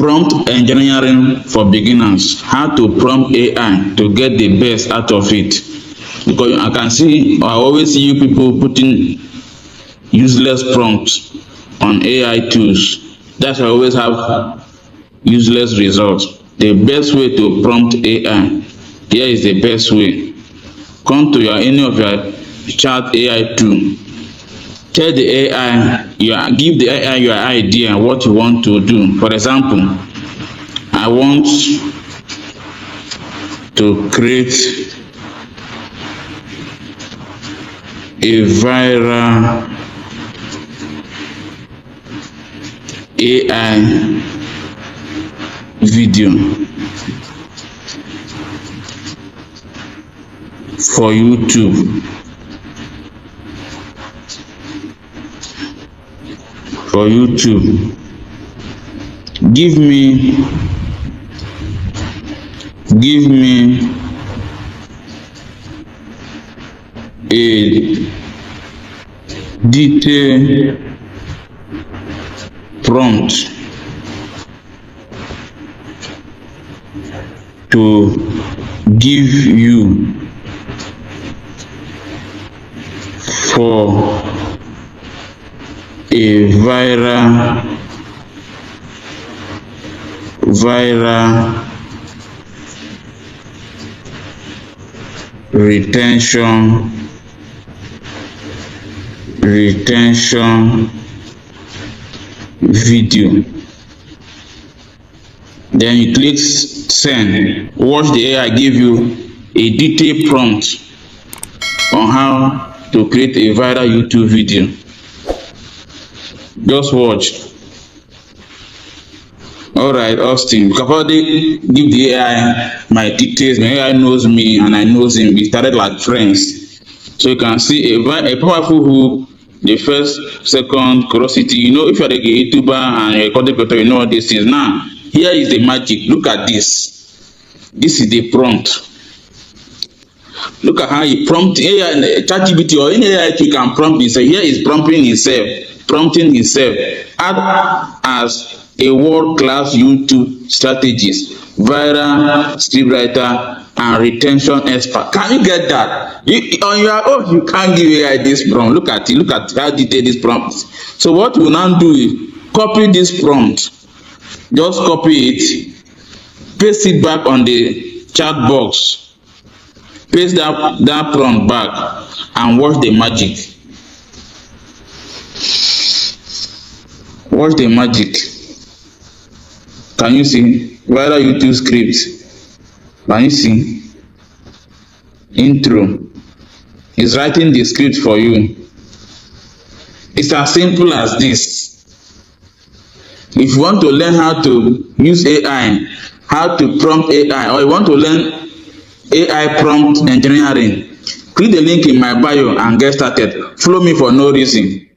Prompt engineering for beginners. How to prompt AI to get the best out of it. Because I always see you people putting useless prompts on AI tools. That's why I always have useless results. The best way to prompt AI. Here is the best way. Come to any of your chat AI tool. Tell the AI, give the AI your idea, what you want to do. For example, I want to create a viral AI video for YouTube. Give me a detailed prompt to give you for a viral retention video. Then you click send. Watch the AI give you a detailed prompt on how to create a viral YouTube video. Just watch. Alright, Austin, you can probably give the AI my details. My AI knows me and I knows him. We started like friends. So you can see a powerful hook, the first, second, curiosity. You know, if you're a YouTuber and you're a content creator, you know what this is. Now, here is the magic. Look at this. This is the prompt. Look at how he prompt AI, ChatGPT or any AI you can prompt himself. Here is prompting himself. Add as a world-class YouTube strategist, viral scriptwriter, and retention expert. Can you get that? On your own, you can't give AI this prompt. Look at it. Look at how detailed this prompt is. So what you now do is copy this prompt. Just copy it, paste it back on the chat box. Paste that prompt back and watch the magic. Watch the magic. Can you see? Viral YouTube script. Can you see? Intro. It's writing the script for you. It's as simple as this. If you want to learn how to use AI, how to prompt AI, or you want to learn AI prompt engineering, click the link in my bio and get started. Follow me for no reason.